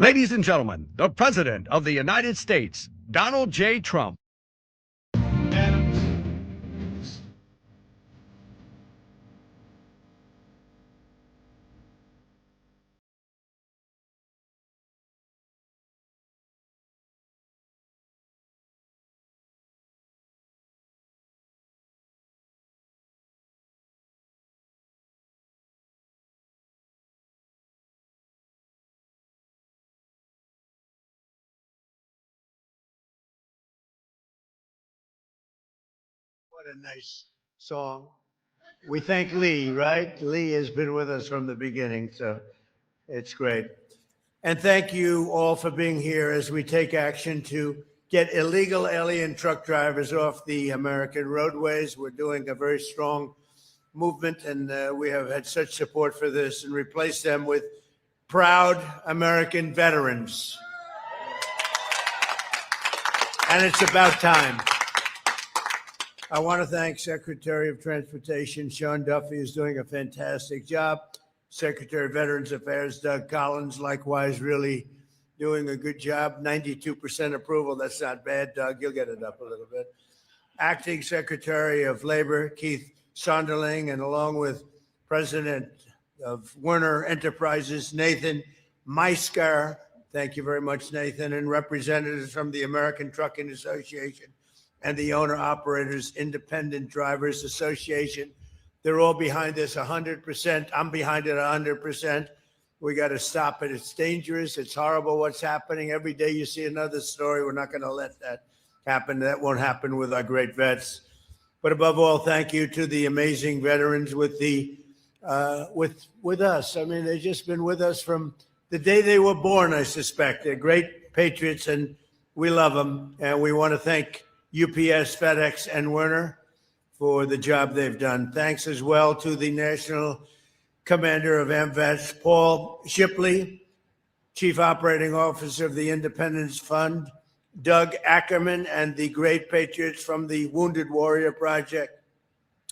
Ladies and gentlemen, the President of the United States, Donald J. Trump. What a nice song. We thank Lee, right? Lee has been with us from the beginning, so it's great. And thank you all for being here as we take action to get illegal alien truck drivers off the American roadways. We're doing a very strong movement, and we have had such support for this, and replace them with proud American veterans. And it's about time. I want to thank Secretary of Transportation Sean Duffy, who's doing a fantastic job. Secretary of Veterans Affairs Doug Collins, likewise, really doing a good job. 92% approval. That's not bad, Doug. You'll get it up a little bit. Acting Secretary of Labor Keith Sonderling, and along with President of Werner Enterprises Nathan Meisker. Thank you very much, Nathan, and representatives from the American Trucking Association and the Owner Operators Independent Drivers Association. They're all behind this 100%. I'm behind it 100%. We got to stop it. It's dangerous. It's horrible what's happening. Every day you see another story. We're not going to let that happen. That won't happen with our great vets. But above all, thank you to the amazing veterans with us. I mean, they've just been with us from the day they were born, I suspect. They're great patriots, and we love them. And we want to thank UPS, FedEx, and Werner for the job they've done. Thanks as well to the National Commander of AMVETS, Paul Shipley, Chief Operating Officer of the Independence Fund, Doug Ackerman, and the great patriots from the Wounded Warrior Project,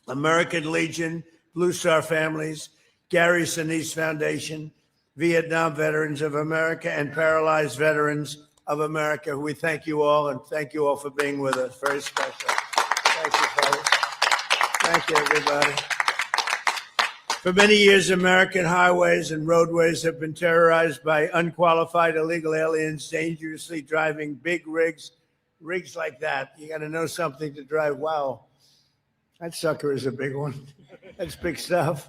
American Legion, Blue Star Families, Gary Sinise Foundation, Vietnam Veterans of America, and Paralyzed Veterans of America. We thank you all, and thank you all for being with us. Very special. Thank you, folks. Thank you, everybody. For many years, American highways and roadways have been terrorized by unqualified illegal aliens dangerously driving big rigs like that. You got to know something to drive. Wow, that sucker is a big one. That's big stuff.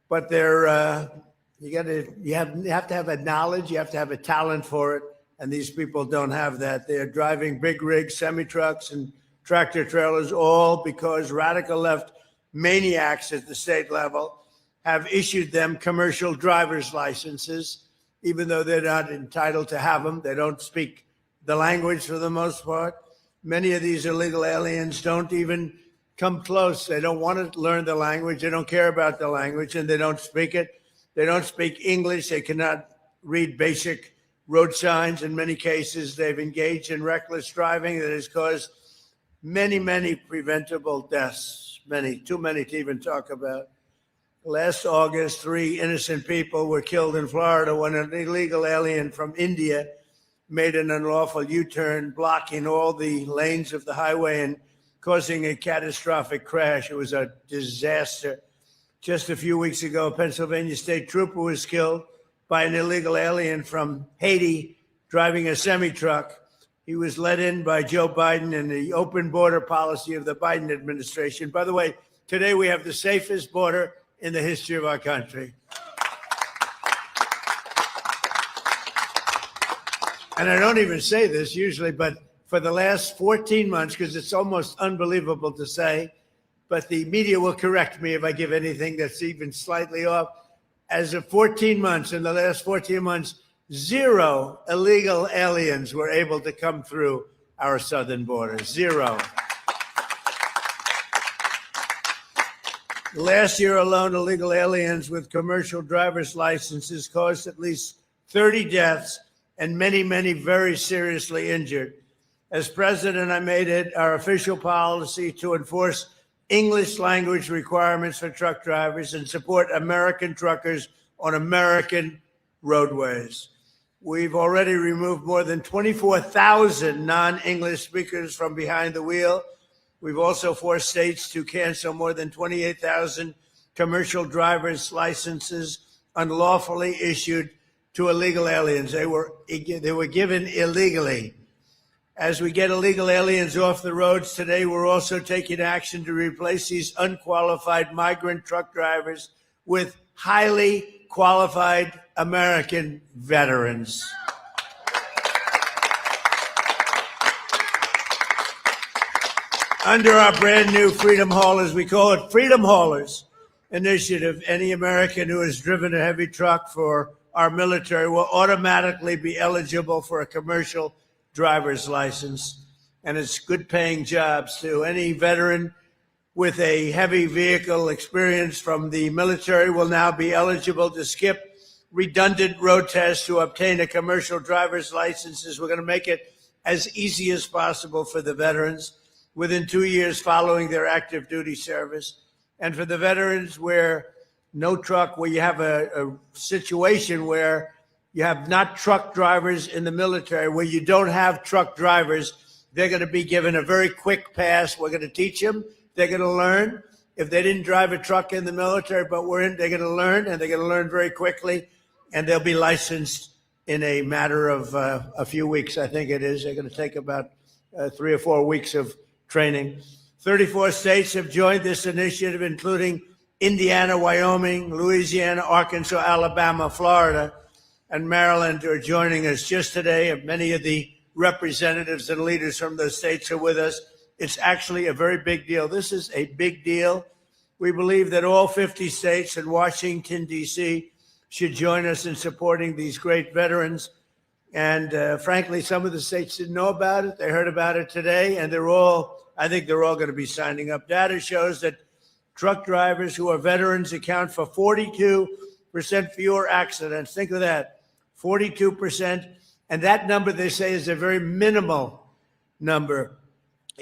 But they're you have to have a knowledge. You have to have a talent for it. And these people don't have that. They're driving big rigs, semi-trucks, and tractor trailers, all because radical left maniacs at the state level have issued them commercial driver's licenses, even though they're not entitled to have them. They don't speak the language for the most part. Many of these illegal aliens don't even come close. They don't want to learn the language. They don't care about the language, and they don't speak it. They don't speak English. They cannot read basic road signs. In many cases, they've engaged in reckless driving that has caused many, many preventable deaths, too many to even talk about. Last August, 3 innocent people were killed in Florida when an illegal alien from India made an unlawful U-turn, blocking all the lanes of the highway and causing a catastrophic crash. It was a disaster. Just a few weeks ago, a Pennsylvania state trooper was killed by an illegal alien from Haiti driving a semi-truck. He was let in by Joe Biden and the open border policy of the Biden administration. By the way, today we have the safest border in the history of our country. And I don't even say this usually, but for the last 14 months, because it's almost unbelievable to say, but the media will correct me if I give anything that's even slightly off. As of 14 months, in the last 14 months, 0 illegal aliens were able to come through our southern border. 0. Last year alone, illegal aliens with commercial driver's licenses caused at least 30 deaths and many, many very seriously injured. As president, I made it our official policy to enforce English language requirements for truck drivers and support American truckers on American roadways. We've already removed more than 24,000 non-English speakers from behind the wheel. We've also forced states to cancel more than 28,000 commercial driver's licenses unlawfully issued to illegal aliens. They were given illegally. As we get illegal aliens off the roads today, we're also taking action to replace these unqualified migrant truck drivers with highly qualified American veterans. Under our brand new Freedom Haulers, we call it Freedom Haulers initiative, any American who has driven a heavy truck for our military will automatically be eligible for a commercial driver's license. And it's good paying jobs too. Any veteran with a heavy vehicle experience from the military will now be eligible to skip redundant road tests to obtain a commercial driver's license. We're going to make it as easy as possible for the veterans within 2 years following their active duty service. And for the veterans where you have a situation where you have not truck drivers in the military, where you don't have truck drivers, they're going to be given a very quick pass. We're going to teach them. They're going to learn. If they didn't drive a truck in the military, but they're going to learn, and they're going to learn very quickly, and they'll be licensed in a matter of a few weeks, I think it is. They're going to take about 3 or 4 weeks of training. 34 states have joined this initiative, including Indiana, Wyoming, Louisiana, Arkansas, Alabama, Florida, and Maryland are joining us just today. Many of the representatives and leaders from those states are with us. It's actually a very big deal. This is a big deal. We believe that all 50 states and Washington, D.C. should join us in supporting these great veterans. And frankly, some of the states didn't know about it. They heard about it today, and I think they're all going to be signing up. Data shows that truck drivers who are veterans account for 42% fewer accidents. Think of that, 42%. And that number, they say, is a very minimal number,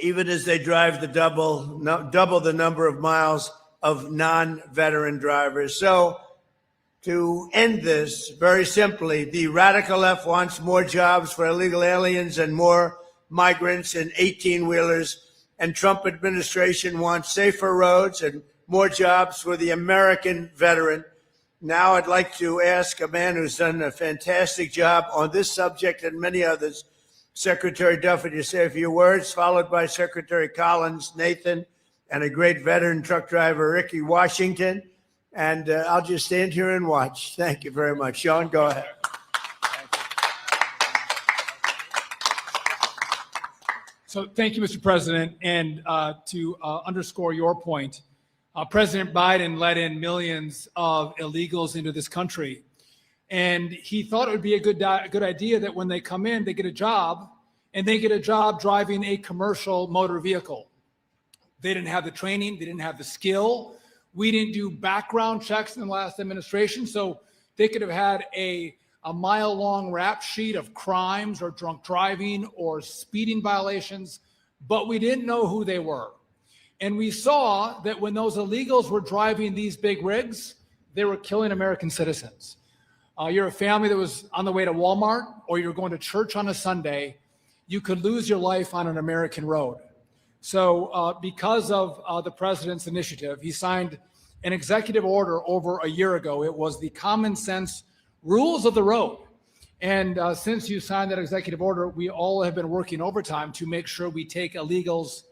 even as they drive the double the number of miles of non-veteran drivers. So to end this, very simply, the radical left wants more jobs for illegal aliens and more migrants and 18-wheelers. And Trump administration wants safer roads and more jobs for the American veteran. Now I'd like to ask a man who's done a fantastic job on this subject and many others, Secretary Duffy, to say a few words, followed by Secretary Collins, Nathan, and a great veteran truck driver, Ricky Washington. And I'll just stand here and watch. Thank you very much. Sean, go ahead. So thank you, Mr. President. And to underscore your point, President Biden let in millions of illegals into this country. And he thought it would be a good idea that when they come in, they get a job, and they get a job driving a commercial motor vehicle. They didn't have the training. They didn't have the skill. We didn't do background checks in the last administration, so they could have had a mile-long rap sheet of crimes or drunk driving or speeding violations, but we didn't know who they were. And we saw that when those illegals were driving these big rigs, they were killing American citizens. You're a family that was on the way to Walmart, or you're going to church on a Sunday, you could lose your life on an American road. So because of the president's initiative, he signed an executive order over a year ago. It was the common sense rules of the road. And since you signed that executive order, we all have been working overtime to make sure we take illegals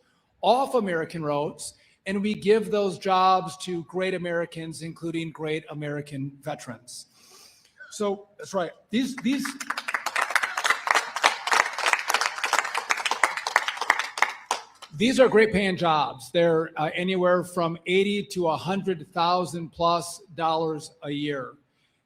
off American roads, and we give those jobs to great Americans, including great American veterans. So that's right. These are great paying jobs. They're anywhere from $80,000 to $100,000+ a year.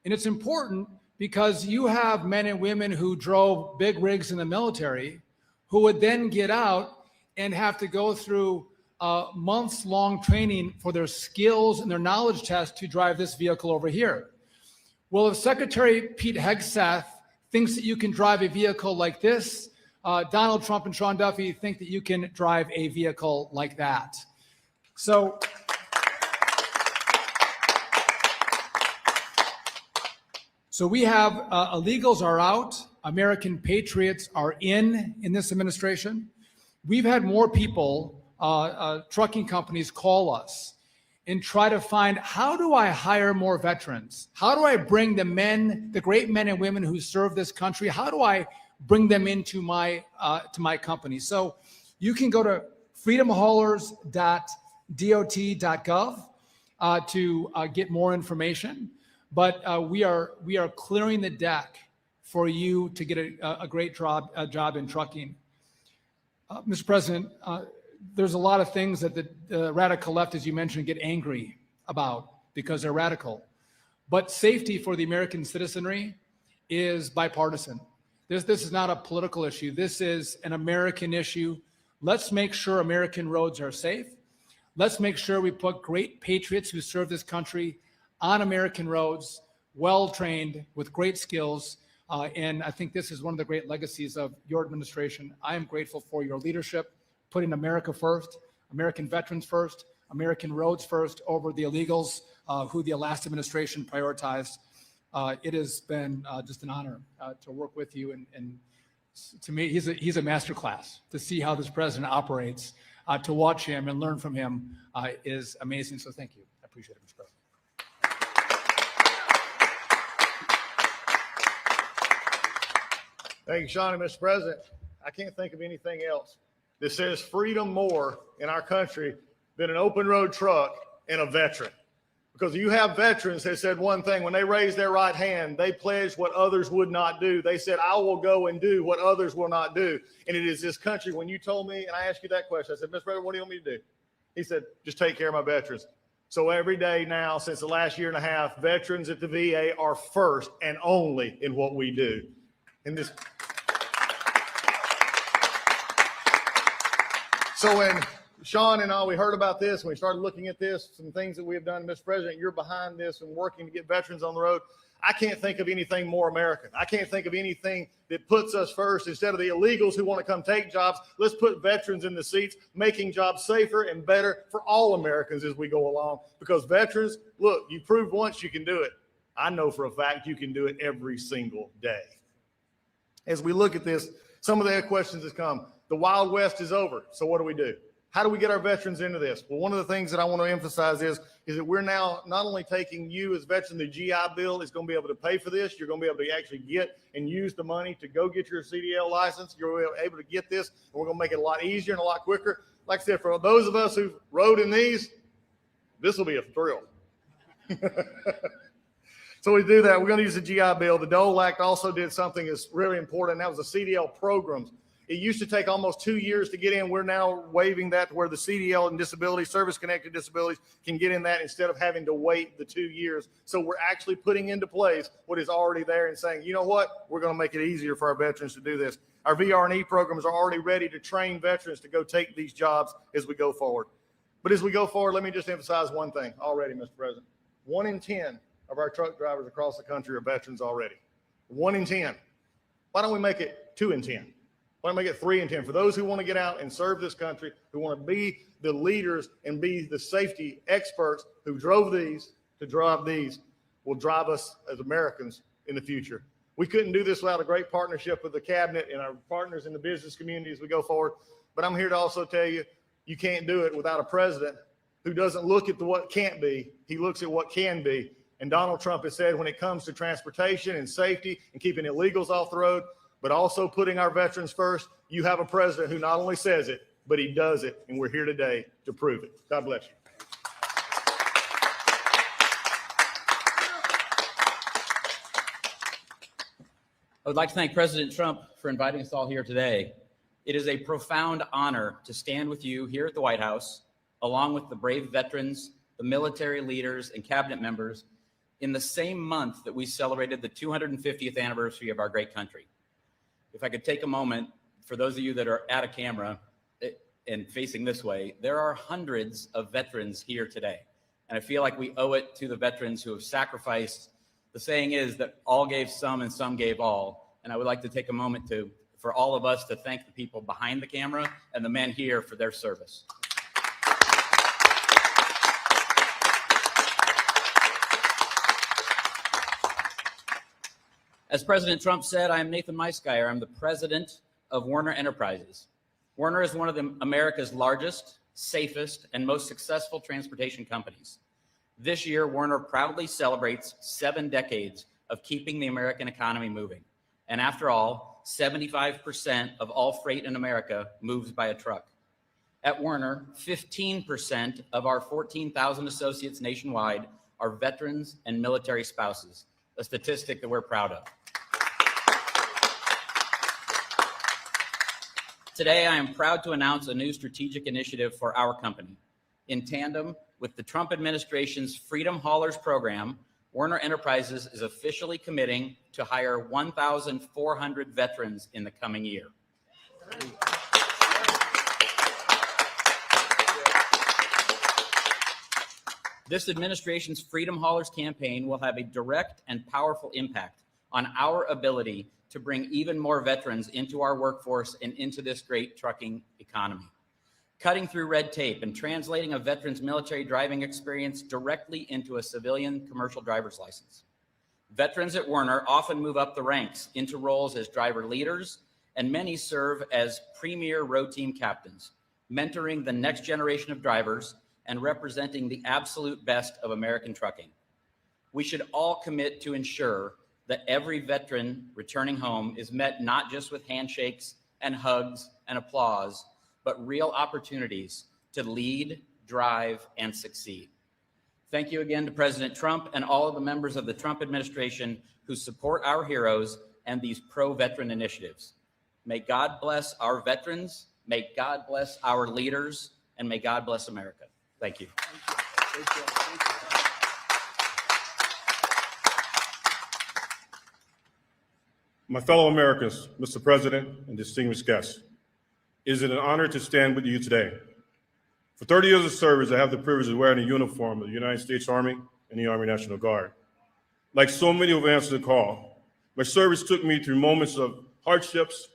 And it's important because you have men and women who drove big rigs in the military who would then get out and have to go through months-long training for their skills and their knowledge test to drive this vehicle over here. Well, if Secretary Pete Hegseth thinks that you can drive a vehicle like this, Donald Trump and Sean Duffy think that you can drive a vehicle like that. So So we have illegals are out, American patriots are in this administration. We've had more people, trucking companies call us and try to find, how do I hire more veterans? How do I bring the great men and women who serve this country? How do I bring them into my company? So you can go to freedomhaulers.dot.gov to get more information. But we are clearing the deck for you to get a great job in trucking. Mr. President, there's a lot of things that the radical left, as you mentioned, get angry about because they're radical. But safety for the American citizenry is bipartisan. This is not a political issue. This is an American issue. Let's make sure American roads are safe. Let's make sure we put great patriots who serve this country on American roads, well-trained, with great skills. And I think this is one of the great legacies of your administration. I am grateful for your leadership, putting America first, American veterans first, American roads first over the illegals who the last administration prioritized. It has been just an honor to work with you. And to me, he's a masterclass. To see how this president operates, to watch him and learn from him is amazing. So thank you. I appreciate it, Mr. President. Thank you, Sean. And Mr. President, I can't think of anything else that says freedom more in our country than an open road truck and a veteran. Because you have veterans that said one thing, when they raised their right hand, they pledged what others would not do. They said, I will go and do what others will not do. And it is this country, when you told me, and I asked you that question, I said, Mr. President, what do you want me to do? He said, just take care of my veterans. So every day now, since the last year and a half, veterans at the VA are first and only in what we do. And this. So when Sean and I, we heard about this, when we started looking at this, some things that we have done, Mr. President, you're behind this and working to get veterans on the road. I can't think of anything more American. I can't think of anything that puts us first. Instead of the illegals who want to come take jobs, let's put veterans in the seats, making jobs safer and better for all Americans as we go along. Because veterans, look, you proved once you can do it. I know for a fact you can do it every single day. As we look at this, some of the questions that come. The Wild West is over. So what do? How do we get our veterans into this? Well, one of the things that I want to emphasize is that we're now not only taking you as veterans, the GI Bill is going to be able to pay for this. You're going to be able to actually get and use the money to go get your CDL license. You're able to get this, and we're going to make it a lot easier and a lot quicker. Like I said, for those of us who rode in these, this will be a thrill. So we do that. We're going to use the GI Bill. The Dole Act also did something that's really important. That was the CDL programs. It used to take almost 2 years to get in. We're now waiving that to where the CDL and disability, service-connected disabilities, can get in that instead of having to wait the 2 years. So we're actually putting into place what is already there and saying, you know what? We're going to make it easier for our veterans to do this. Our VR&E programs are already ready to train veterans to go take these jobs as we go forward. But as we go forward, let me just emphasize one thing already, Mr. President. 1 in 10 of our truck drivers across the country are veterans already. 1 in 10. Why don't we make it 2 in 10? Why don't we make it 3 in 10? For those who want to get out and serve this country, who want to be the leaders and be the safety experts who drove these to drive these, will drive us as Americans in the future. We couldn't do this without a great partnership with the cabinet and our partners in the business community as we go forward. But I'm here to also tell you, you can't do it without a president who doesn't look at what can't be. He looks at what can be. And Donald Trump has said when it comes to transportation and safety and keeping illegals off the road, but also putting our veterans first, you have a president who not only says it, but he does it. And we're here today to prove it. God bless you. I would like to thank President Trump for inviting us all here today. It is a profound honor to stand with you here at the White House, along with the brave veterans, the military leaders, and cabinet members in the same month that we celebrated the 250th anniversary of our great country. If I could take a moment, for those of you that are at a camera and facing this way, there are hundreds of veterans here today. And I feel like we owe it to the veterans who have sacrificed. The saying is that all gave some and some gave all. And I would like to take a moment for all of us to thank the people behind the camera and the men here for their service. As President Trump said, I am Nathan Maiskeier. I'm the president of Werner Enterprises. Werner is one of America's largest, safest, and most successful transportation companies. This year, Werner proudly celebrates 7 decades of keeping the American economy moving. And after all, 75% of all freight in America moves by a truck. At Werner, 15% of our 14,000 associates nationwide are veterans and military spouses, a statistic that we're proud of. Today, I am proud to announce a new strategic initiative for our company. In tandem with the Trump administration's Freedom Haulers program, Werner Enterprises is officially committing to hire 1,400 veterans in the coming year. This administration's Freedom Haulers campaign will have a direct and powerful impact on our ability to bring even more veterans into our workforce and into this great trucking economy. Cutting through red tape and translating a veteran's military driving experience directly into a civilian commercial driver's license. Veterans at Werner often move up the ranks into roles as driver leaders, and many serve as premier road team captains, mentoring the next generation of drivers and representing the absolute best of American trucking. We should all commit to ensure that every veteran returning home is met not just with handshakes and hugs and applause, but real opportunities to lead, drive, and succeed. Thank you again to President Trump and all of the members of the Trump administration who support our heroes and these pro-veteran initiatives. May God bless our veterans, may God bless our leaders, and may God bless America. Thank you. My fellow Americans, Mr. President, and distinguished guests, it is an honor to stand with you today. For 30 years of service, I have the privilege of wearing the uniform of the United States Army and the Army National Guard. Like so many who have answered the call, my service took me through moments of hardships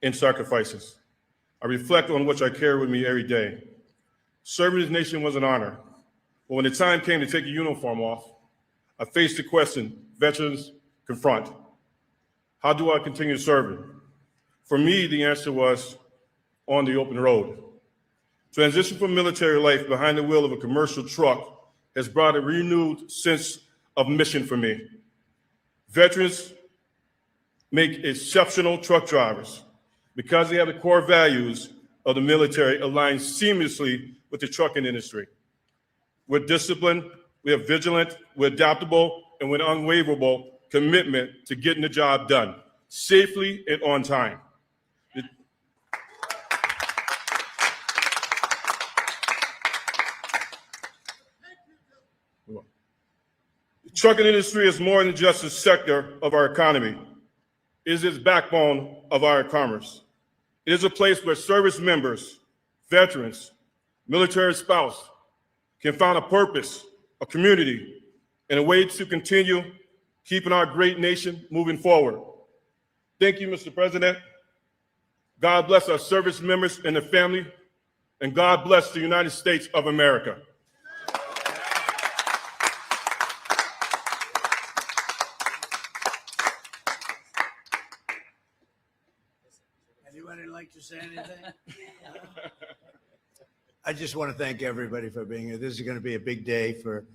and sacrifices. I reflect on which I carry with me every day. Serving this nation was an honor, but when the time came to take a uniform off, I faced the question veterans confront. How do I continue serving? For me, the answer was on the open road. Transition from military life behind the wheel of a commercial truck has brought a renewed sense of mission for me. Veterans make exceptional truck drivers because they have the core values of the military aligned seamlessly with the trucking industry. We're disciplined, we're vigilant, we're adaptable, and with unwavering commitment to getting the job done safely and on time. The trucking industry is more than just a sector of our economy. It is its backbone of our commerce. It is a place where service members, veterans, military spouse can find a purpose, a community, and a way to continue keeping our great nation moving forward. Thank you, Mr. President. God bless our service members and their family, and God bless the United States of America. Anybody like to say anything? I just want to thank everybody for being here. This is going to be a big day for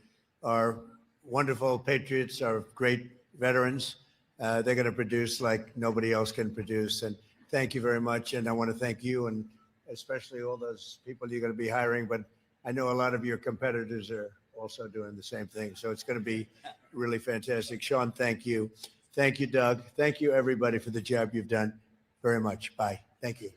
our wonderful patriots, our great veterans. They're going to produce like nobody else can produce. And thank you very much. And I want to thank you and especially all those people you're going to be hiring. But I know a lot of your competitors are also doing the same thing. So it's going to be really fantastic. Sean, thank you. Thank you, Doug. Thank you, everybody, for the job you've done very much. Bye. Thank you.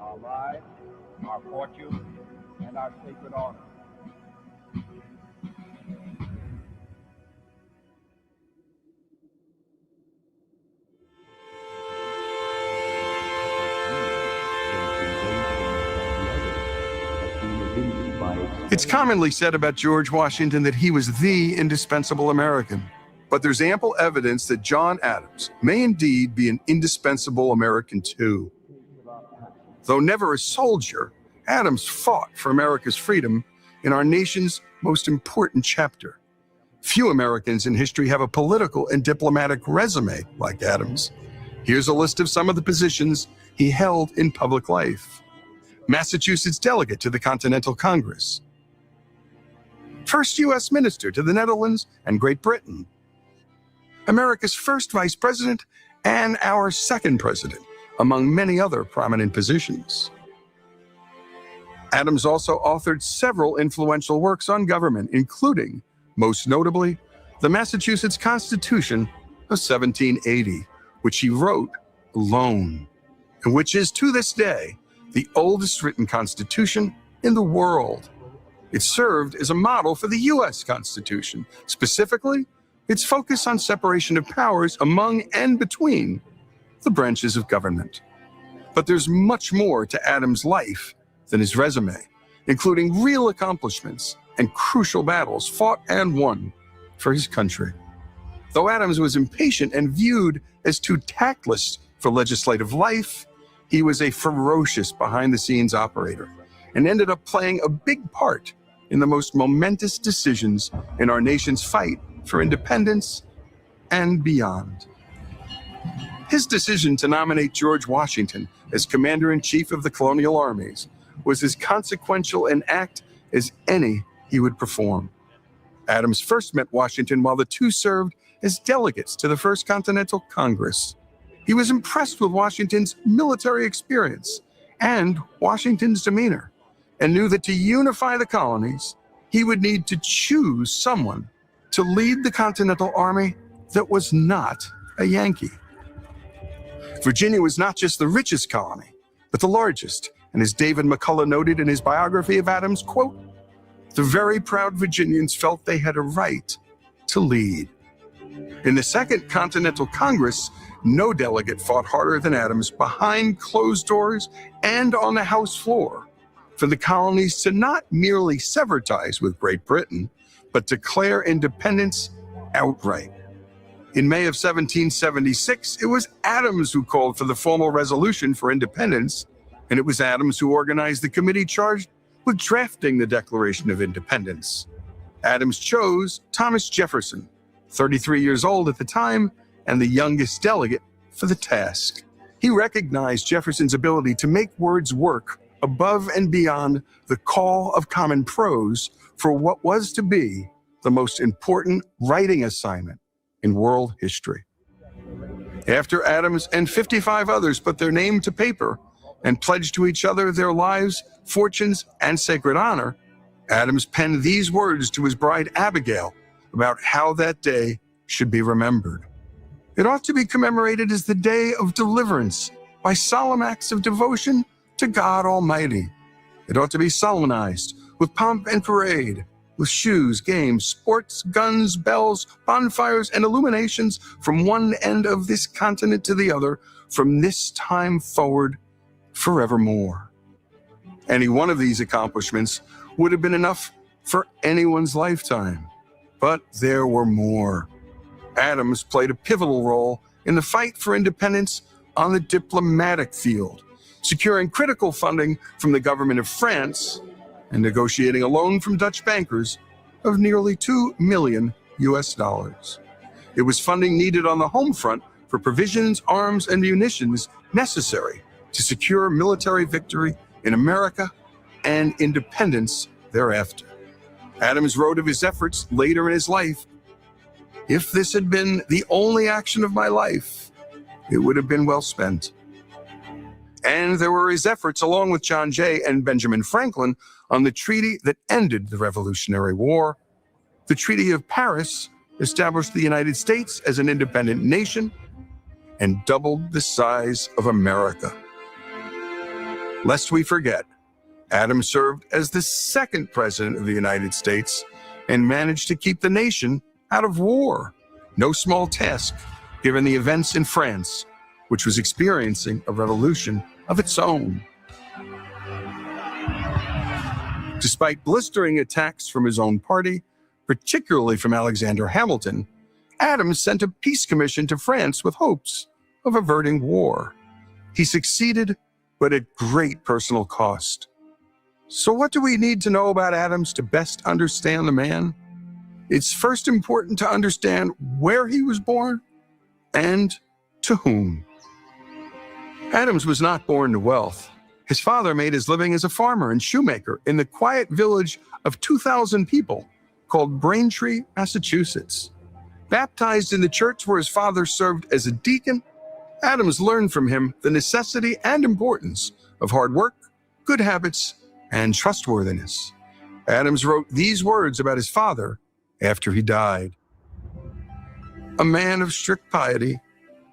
Our lives, our fortune, and our sacred honor. It's commonly said about George Washington that he was the indispensable American. But there's ample evidence that John Adams may indeed be an indispensable American too. Though never a soldier, Adams fought for America's freedom in our nation's most important chapter. Few Americans in history have a political and diplomatic resume like Adams. Here's a list of some of the positions he held in public life. Massachusetts delegate to the Continental Congress. First U.S. minister to the Netherlands and Great Britain. America's first vice president and our second president, among many other prominent positions. Adams also authored several influential works on government, including, most notably, the Massachusetts Constitution of 1780, which he wrote alone, and which is to this day the oldest written constitution in the world. It served as a model for the U.S. Constitution, specifically its focus on separation of powers among and between the branches of government. But there's much more to Adams' life than his resume, including real accomplishments and crucial battles fought and won for his country. Though Adams was impatient and viewed as too tactless for legislative life, he was a ferocious behind-the-scenes operator and ended up playing a big part in the most momentous decisions in our nation's fight for independence and beyond. His decision to nominate George Washington as commander-in-chief of the colonial armies was as consequential an act as any he would perform. Adams first met Washington while the two served as delegates to the First Continental Congress. He was impressed with Washington's military experience and Washington's demeanor, and knew that to unify the colonies, he would need to choose someone to lead the Continental Army that was not a Yankee. Virginia was not just the richest colony, but the largest, and as David McCullough noted in his biography of Adams, quote, "The very proud Virginians felt they had a right to lead." In the Second Continental Congress, no delegate fought harder than Adams behind closed doors and on the House floor for the colonies to not merely sever ties with Great Britain, but declare independence outright. In May of 1776, it was Adams who called for the formal resolution for independence, and it was Adams who organized the committee charged with drafting the Declaration of Independence. Adams chose Thomas Jefferson, 33 years old at the time, and the youngest delegate for the task. He recognized Jefferson's ability to make words work above and beyond the call of common prose for what was to be the most important writing assignment in world history. After Adams and 55 others put their name to paper and pledged to each other their lives, fortunes, and sacred honor, Adams penned these words to his bride Abigail about how that day should be remembered. It ought to be commemorated as the day of deliverance by solemn acts of devotion to God Almighty. It ought to be solemnized with pomp and parade, with shoes, games, sports, guns, bells, bonfires, and illuminations from one end of this continent to the other, from this time forward, forevermore. Any one of these accomplishments would have been enough for anyone's lifetime. But there were more. Adams played a pivotal role in the fight for independence on the diplomatic field, securing critical funding from the government of France and negotiating a loan from Dutch bankers of nearly $2 million. It was funding needed on the home front for provisions, arms, and munitions necessary to secure military victory in America and independence thereafter. Adams wrote of his efforts later in his life, "If this had been the only action of my life, it would have been well spent." And there were his efforts, along with John Jay and Benjamin Franklin, on the treaty that ended the Revolutionary War. The Treaty of Paris established the United States as an independent nation and doubled the size of America. Lest we forget, Adams served as the second president of the United States and managed to keep the nation out of war. No small task, given the events in France, which was experiencing a revolution of its own. Despite blistering attacks from his own party, particularly from Alexander Hamilton, Adams sent a peace commission to France with hopes of averting war. He succeeded, but at great personal cost. So what do we need to know about Adams to best understand the man? It's first important to understand where he was born and to whom. Adams was not born to wealth. His father made his living as a farmer and shoemaker in the quiet village of 2,000 people called Braintree, Massachusetts. Baptized in the church where his father served as a deacon, Adams learned from him the necessity and importance of hard work, good habits, and trustworthiness. Adams wrote these words about his father after he died. A man of strict piety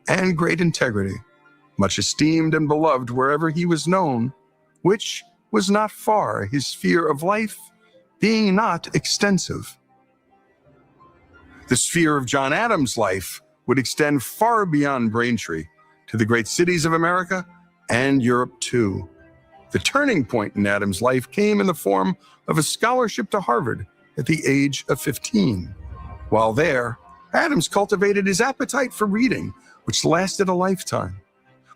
and great integrity, much esteemed and beloved wherever he was known, which was not far, his sphere of life being not extensive. The sphere of John Adams' life would extend far beyond Braintree to the great cities of America and Europe too. The turning point in Adams' life came in the form of a scholarship to Harvard at the age of 15. While there, Adams cultivated his appetite for reading, which lasted a lifetime.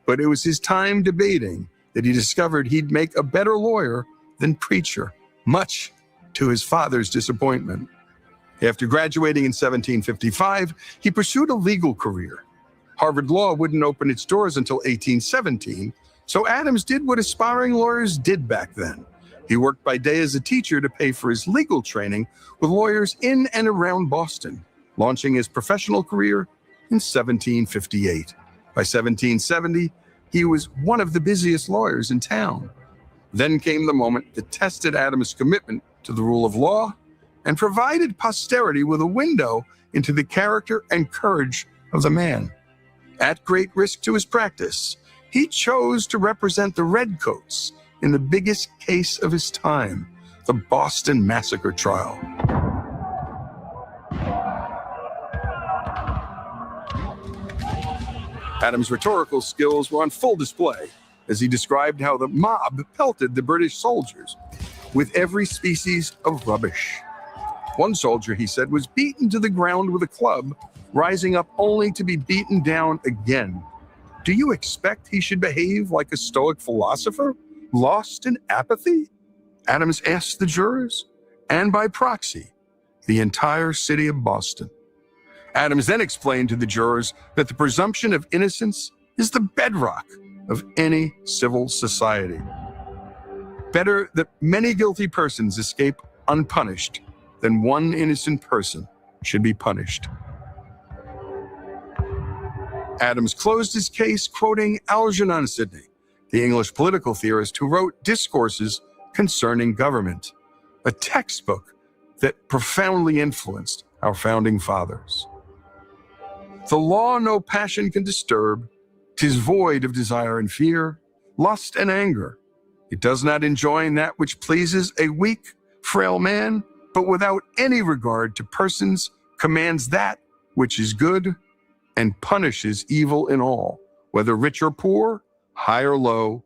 But it was his time debating that he discovered he'd make a better lawyer than preacher, much to his father's disappointment. After graduating in 1755, he pursued a legal career. Harvard Law wouldn't open its doors until 1817, so Adams did what aspiring lawyers did back then. He worked by day as a teacher to pay for his legal training with lawyers in and around Boston, launching his professional career in 1758. By 1770, he was one of the busiest lawyers in town. Then came the moment that tested Adams' commitment to the rule of law and provided posterity with a window into the character and courage of the man. At great risk to his practice, he chose to represent the Redcoats in the biggest case of his time, the Boston Massacre trial. Adams' rhetorical skills were on full display as he described how the mob pelted the British soldiers with every species of rubbish. One soldier, he said, was beaten to the ground with a club, rising up only to be beaten down again. Do you expect he should behave like a Stoic philosopher, lost in apathy? Adams asked the jurors, and by proxy, the entire city of Boston. Adams then explained to the jurors that the presumption of innocence is the bedrock of any civil society. Better that many guilty persons escape unpunished than one innocent person should be punished. Adams closed his case quoting Algernon Sidney, the English political theorist who wrote Discourses Concerning Government, a textbook that profoundly influenced our founding fathers. The law no passion can disturb, 'tis void of desire and fear, lust and anger. It does not enjoin that which pleases a weak, frail man, but without any regard to persons commands that which is good and punishes evil in all, whether rich or poor, high or low.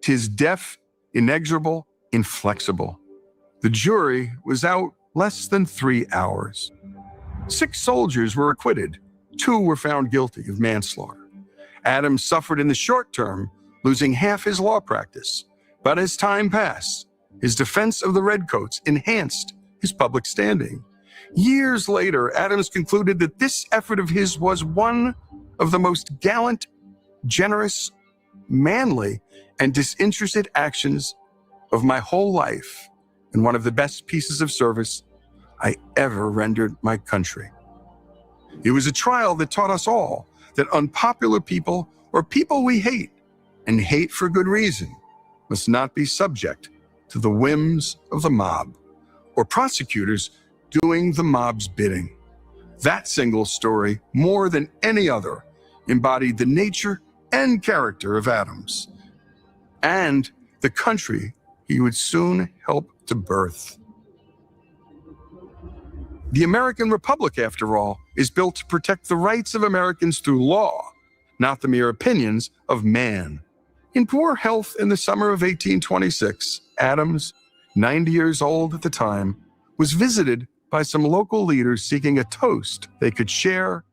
'Tis deaf, inexorable, inflexible. The jury was out less than 3 hours. 6 soldiers were acquitted. 2 were found guilty of manslaughter. Adams suffered in the short term, losing half his law practice. But as time passed, his defense of the Redcoats enhanced his public standing. Years later, Adams concluded that this effort of his was one of the most gallant, generous, manly, and disinterested actions of my whole life, and one of the best pieces of service I ever rendered my country. It was a trial that taught us all that unpopular people or people we hate and hate for good reason must not be subject to the whims of the mob or prosecutors doing the mob's bidding. That single story, more than any other, embodied the nature and character of Adams and the country he would soon help to birth. The American Republic, after all, is built to protect the rights of Americans through law, not the mere opinions of man. In poor health in the summer of 1826, Adams, 90 years old at the time, was visited by some local leaders seeking a toast they could share